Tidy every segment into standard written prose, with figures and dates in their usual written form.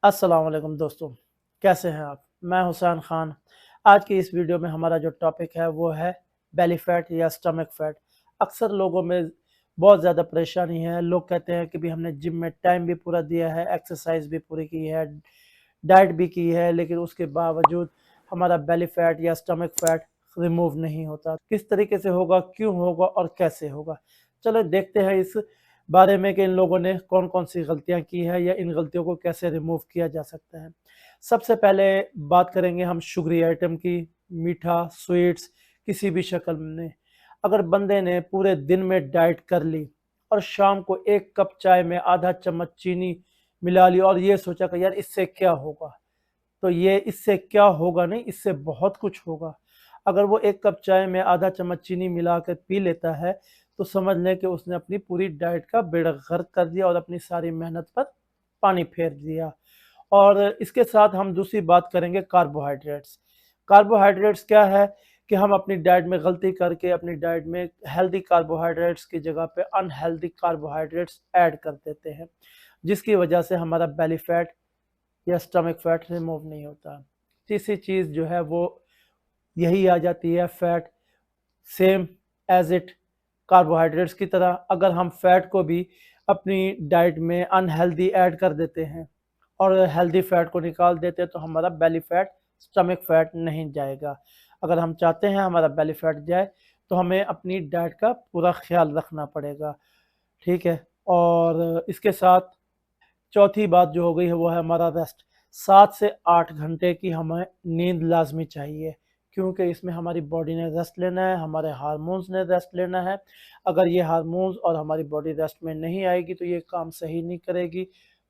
अस्सलाम वालेकुम दोस्तों, कैसे हैं आप? मैं हुसैन खान। आज की इस वीडियो में हमारा जो टॉपिक है वो है बेली फैट या स्टमक फैट। अक्सर लोगों में बहुत ज़्यादा परेशानी है। लोग कहते हैं कि भी हमने जिम में टाइम भी पूरा दिया है, एक्सरसाइज भी पूरी की है, डाइट भी की है, लेकिन उसके बावजूद हमारा बेली फैट या स्टमक फैट रिमूव नहीं होता। किस तरीके से होगा, क्यों होगा और कैसे होगा? चलो देखते हैं इस बारे में कि इन लोगों ने कौन-कौन सी गलतियाँ की है या इन गलतियों को कैसे रिमूव किया जा सकता है। सबसे पहले बात करेंगे हम शुगरी आइटम की, मीठा, स्वीट्स किसी भी शक्ल में। अगर बंदे ने पूरे दिन में डाइट कर ली और शाम को 1 कप चाय में आधा चम्मच चीनी मिला ली और ये सोचा कि यार इससे क्या होगा? तो ये इससे क्या होगा नहीं, इससे बहुत कुछ होगा। अगर वो 1 कप चाय में आधा चम्मच चीनी मिला कर पी लेता है, तो समझ लें कि उसने अपनी पूरी डाइट का बेड़ा गर्क कर दिया और अपनी सारी मेहनत पर पानी फेर दिया। और इसके साथ हम दूसरी बात करेंगे कार्बोहाइड्रेट्स। कार्बोहाइड्रेट्स क्या है कि हम अपनी डाइट में गलती करके अपनी डाइट में हेल्दी कार्बोहाइड्रेट्स की जगह पे अनहेल्दी कार्बोहाइड्रेट्स ऐड कर देते हैं, जिसकी वजह से हमारा बेली फैट या स्टमक फैट रिमूव नहीं होता। तीसरी चीज़ जो है वो यही आ जाती है fat, same as it carbohydrates की तरह अगर हम फैट को भी अपनी डाइट में अनहेल्दी ऐड कर देते हैं और हेल्दी फैट को निकाल देते हैं, तो हमारा बेली फैट स्टमक फैट नहीं जाएगा। अगर हम चाहते हैं हमारा बेली फैट जाए, तो हमें अपनी डाइट का पूरा ख्याल रखना पड़ेगा, ठीक है। और इसके साथ चौथी बात जो हो गई है वो है हमारा रेस्ट। 7 से 8 घंटे की हमें नींद लाजमी चाहिए, क्योंकि इसमें हमारी बॉडी ने रेस्ट लेना है, हमारे हार्मोन्स ने रेस्ट लेना है। अगर ये हार्मोन्स और हमारी बॉडी रेस्ट में नहीं आएगी तो ये काम सही नहीं करेगी,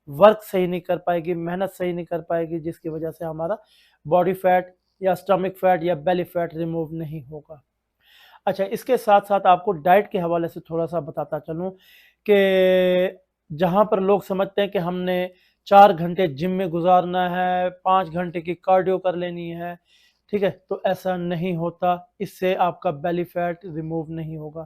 वर्क सही नहीं कर पाएगी, मेहनत सही नहीं कर पाएगी, जिसकी वजह से हमारा बॉडी फैट या स्टमक फैट या बेली फैट रिमूव नहीं होगा। अच्छा, इसके साथ-साथ आपको डाइट के हवाले से थोड़ा-सा बताता चलूँ कि जहाँ पर लोग समझते हैं कि हमने 4 घंटे जिम में गुज़ारना है, 5 घंटे की कार्डियो कर लेनी है, ठीक है? तो ऐसा नहीं होता, इससे आपका बेली फैट रिमूव नहीं होगा।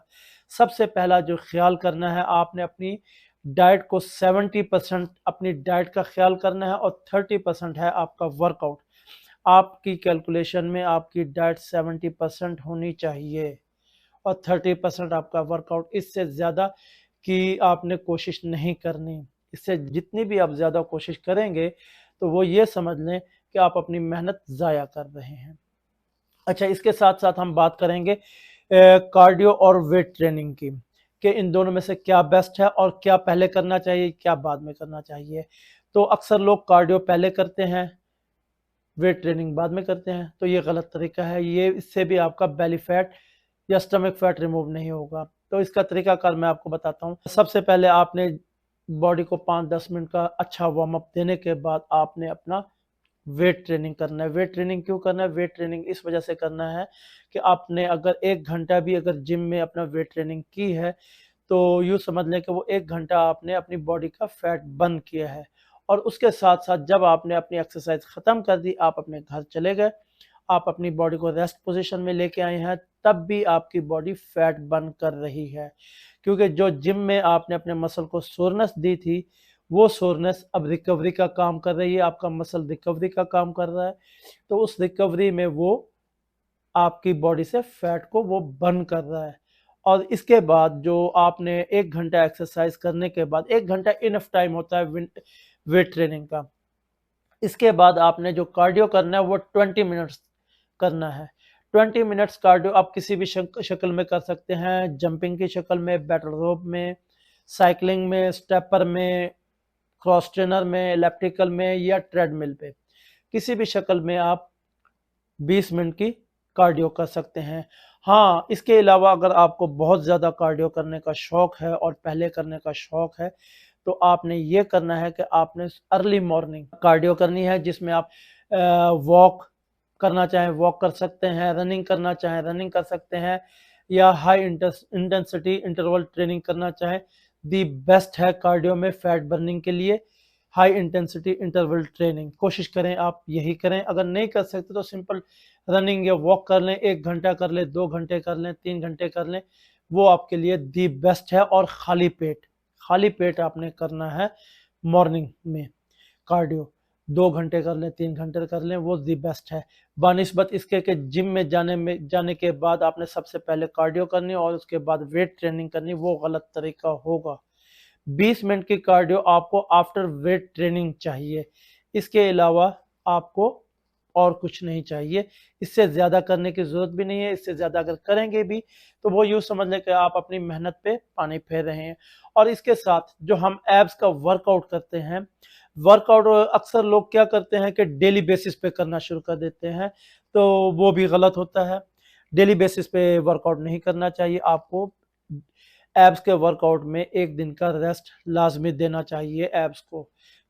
सबसे पहला जो ख़्याल करना है, आपने अपनी डाइट को 70% अपनी डाइट का ख़्याल करना है और 30% है आपका वर्कआउट। आपकी कैलकुलेशन में आपकी डाइट 70% होनी चाहिए और 30% आपका वर्कआउट। इससे ज़्यादा की आपने कोशिश नहीं करनी। इससे जितनी भी आप ज़्यादा कोशिश करेंगे, तो वो ये समझ लें कि आप अपनी मेहनत ज़ाया कर रहे हैं। अच्छा, इसके साथ-साथ हम बात करेंगे कार्डियो और वेट ट्रेनिंग की, कि इन दोनों में से क्या बेस्ट है और क्या पहले करना चाहिए, क्या बाद में करना चाहिए। तो अक्सर लोग कार्डियो पहले करते हैं, वेट ट्रेनिंग बाद में करते हैं, तो ये गलत तरीका है। ये इससे भी आपका बेली फैट या स्टमक फैट रिमूव नहीं होगा। तो इसका तरीकाकार मैं आपको बताता हूँ। सबसे पहले आपने बॉडी को 5-10 मिनट का अच्छा वार्म अप देने के बाद आपने अपना वेट ट्रेनिंग करना है। वेट ट्रेनिंग क्यों करना है? वेट ट्रेनिंग इस वजह से करना है कि आपने अगर 1 घंटा भी अगर जिम में अपना वेट ट्रेनिंग की है, तो यूँ समझ लें कि वो 1 घंटा आपने अपनी बॉडी का फैट बर्न किया है। और उसके साथ-साथ जब आपने अपनी एक्सरसाइज ख़त्म कर दी, आप अपने घर चले गए, आप अपनी बॉडी को रेस्ट पोज़ीशन में लेके आए हैं, तब भी आपकी बॉडी फैट बर्न कर रही है। क्योंकि जो जिम में आपने अपने मसल को सोरनेस दी थी, वो सोरनेस अब रिकवरी का काम कर रही है, आपका मसल रिकवरी का काम कर रहा है। तो उस रिकवरी में वो आपकी बॉडी से फैट को वो बर्न कर रहा है। और इसके बाद जो आपने 1 घंटा एक्सरसाइज करने के बाद 1 घंटा इनफ टाइम होता है वेट ट्रेनिंग का। इसके बाद आपने जो कार्डियो करना है वो 20 मिनट्स करना है। 20 मिनट्स कार्डियो आप किसी भी शक्ल में कर सकते हैं, जंपिंग की शक्ल में, बैटल रोप में, साइक्लिंग में, स्टेपर में, क्रॉस ट्रेनर में, इलेप्टिकल में या ट्रेडमिल पे। किसी भी शक्ल में आप 20 मिनट की कार्डियो कर सकते हैं। हाँ, इसके अलावा अगर आपको बहुत ज़्यादा कार्डियो करने का शौक है और पहले करने का शौक है, तो आपने ये करना है कि आपने अर्ली मॉर्निंग कार्डियो करनी है, जिसमें आप वॉक करना चाहें वॉक कर सकते हैं, रनिंग करना चाहें रनिंग कर सकते हैं, या हाई इंटेंसिटी इंटरवल ट्रेनिंग करना चाहें। दी बेस्ट है कार्डियो में फैट बर्निंग के लिए हाई इंटेंसिटी इंटरवल ट्रेनिंग। कोशिश करें आप यही करें। अगर नहीं कर सकते तो सिंपल रनिंग या वॉक कर लें, 1 घंटा कर लें, 2 घंटे कर लें, 3 घंटे कर लें, वो आपके लिए दी बेस्ट है। और खाली पेट आपने करना है मॉर्निंग में कार्डियो। 2 घंटे कर लें, 3 घंटे कर लें, वो दी बेस्ट है। बानिस्बत इसके कि जिम में जाने के बाद आपने सबसे पहले कार्डियो करनी और उसके बाद वेट ट्रेनिंग करनी, वो गलत तरीका होगा। 20 मिनट की कार्डियो आपको आफ्टर वेट ट्रेनिंग चाहिए, इसके अलावा आपको और कुछ नहीं चाहिए। इससे ज़्यादा करने की ज़रूरत भी नहीं है। इससे ज़्यादा अगर करेंगे भी तो वो यूँ समझ लें कि आप अपनी मेहनत पे पानी फेर रहे हैं। और इसके साथ जो हम एब्स का वर्कआउट करते हैं, वर्कआउट अक्सर लोग क्या करते हैं कि डेली बेसिस पे करना शुरू कर देते हैं, तो वो भी गलत होता है। डेली बेसिस पे वर्कआउट नहीं करना चाहिए। आपको एब्स के वर्कआउट में 1 दिन का रेस्ट लाजमी देना चाहिए एब्स को,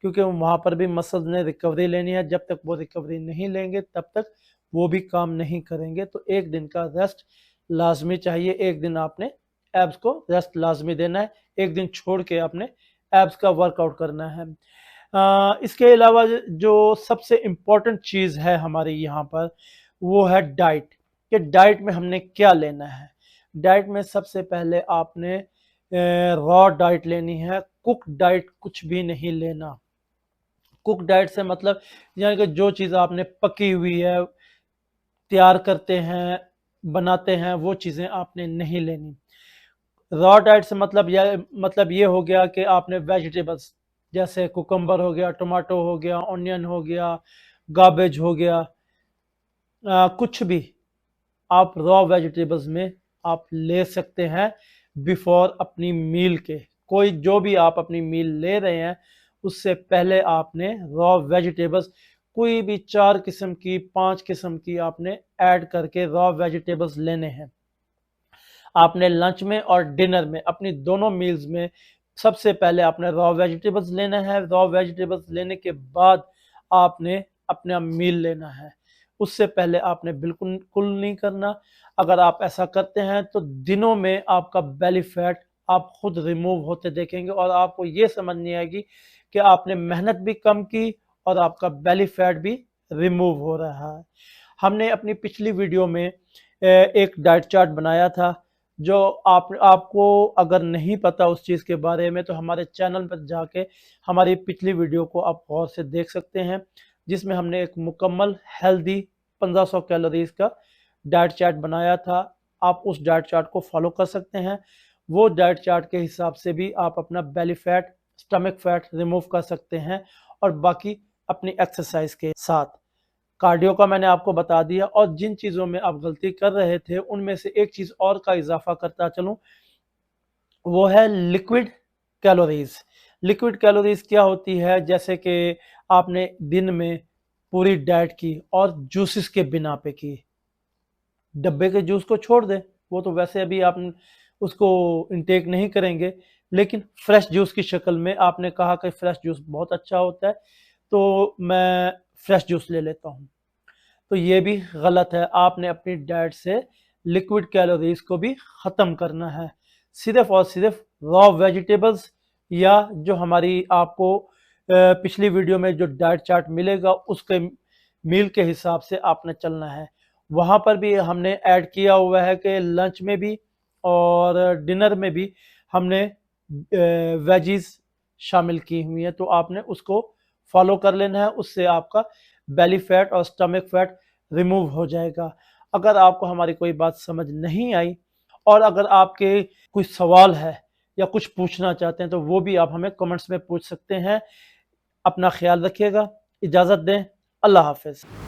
क्योंकि वहाँ पर भी मसल्स ने रिकवरी लेनी है। जब तक वो रिकवरी नहीं लेंगे तब तक वो भी काम नहीं करेंगे। तो 1 दिन का रेस्ट लाजमी चाहिए। 1 दिन आपने एब्स को रेस्ट लाजमी देना है। 1 दिन छोड़ के आपने एब्स का वर्कआउट करना है। इसके अलावा जो सबसे इम्पोर्टेंट चीज़ है हमारे यहाँ पर, वो है डाइट, कि डाइट में हमने क्या लेना है। डाइट में सबसे पहले आपने रॉ डाइट लेनी है, कुक डाइट कुछ भी नहीं लेना। कुक डाइट से मतलब यानी कि जो चीज़ आपने पकी हुई है, तैयार करते हैं, बनाते हैं, वो चीज़ें आपने नहीं लेनी। रॉ डाइट से मतलब ये हो गया कि आपने वेजिटेबल्स जैसे कुकम्बर हो गया, टमाटो हो गया, ऑनियन हो गया, गार्बेज हो गया, कुछ भी आप रॉ वेजिटेबल्स में आप ले सकते हैं बिफोर अपनी मील के। कोई जो भी आप अपनी मील ले रहे हैं उससे पहले आपने रॉ वेजिटेबल्स कोई भी 4 किस्म की 5 किस्म की आपने ऐड करके रॉ वेजिटेबल्स लेने हैं। आपने लंच में और डिनर में अपनी दोनों मील्स में सबसे पहले आपने रॉ वेजिटेबल्स लेना है। रॉ वेजिटेबल्स लेने के बाद आपने अपना मील लेना है। उससे पहले आपने बिल्कुल नहीं करना। अगर आप ऐसा करते हैं तो दिनों में आपका बेली फैट आप खुद रिमूव होते देखेंगे और आपको ये समझ नहीं आएगी कि आपने मेहनत भी कम की और आपका बेली फैट भी रिमूव हो रहा है। हमने अपनी पिछली वीडियो में एक डाइट चार्ट बनाया था, जो आपको अगर नहीं पता उस चीज़ के बारे में तो हमारे चैनल पर जाके हमारी पिछली वीडियो को आप गौर से देख सकते हैं, जिसमें हमने एक मुकम्मल हेल्दी 1500 कैलोरीज का डाइट चार्ट बनाया था। आप उस डाइट चार्ट को फॉलो कर सकते हैं। वो डाइट चार्ट के हिसाब से भी आप अपना belly fat, stomach fat remove कर सकते हैं और बाकी अपनी एक्सरसाइज के साथ। कार्डियो का मैंने आपको बता दिया और जिन चीज़ों में आप गलती कर रहे थे उनमें से एक चीज़ और का इजाफा करता चलूं, वो है लिक्विड कैलोरीज। लिक्विड कैलोरीज क्या होती है, जैसे कि आपने दिन में पूरी डाइट की और जूसेस के बिना पे की, डब्बे के जूस को छोड़ दें, वो तो वैसे अभी आप उसको इनटेक नहीं करेंगे, लेकिन फ्रेश जूस की शक्ल में आपने कहा कि फ्रेश जूस बहुत अच्छा होता है तो मैं फ्रेश जूस ले लेता हूँ, तो ये भी गलत है। आपने अपनी डाइट से लिक्विड कैलोरीज को भी ख़त्म करना है। सिर्फ और सिर्फ रॉ वेजिटेबल्स या जो हमारी आपको पिछली वीडियो में जो डाइट चार्ट मिलेगा उसके मील के हिसाब से आपने चलना है। वहाँ पर भी हमने ऐड किया हुआ है कि लंच में भी और डिनर में भी हमने वेजीज शामिल की हुई हैं, तो आपने उसको फॉलो कर लेना है। उससे आपका बेली फैट और स्टमक फैट रिमूव हो जाएगा। अगर आपको हमारी कोई बात समझ नहीं आई और अगर आपके कोई सवाल है या कुछ पूछना चाहते हैं तो वो भी आप हमें कमेंट्स में पूछ सकते हैं। अपना ख्याल रखिएगा। इजाज़त दें। अल्लाह हाफ़िज़।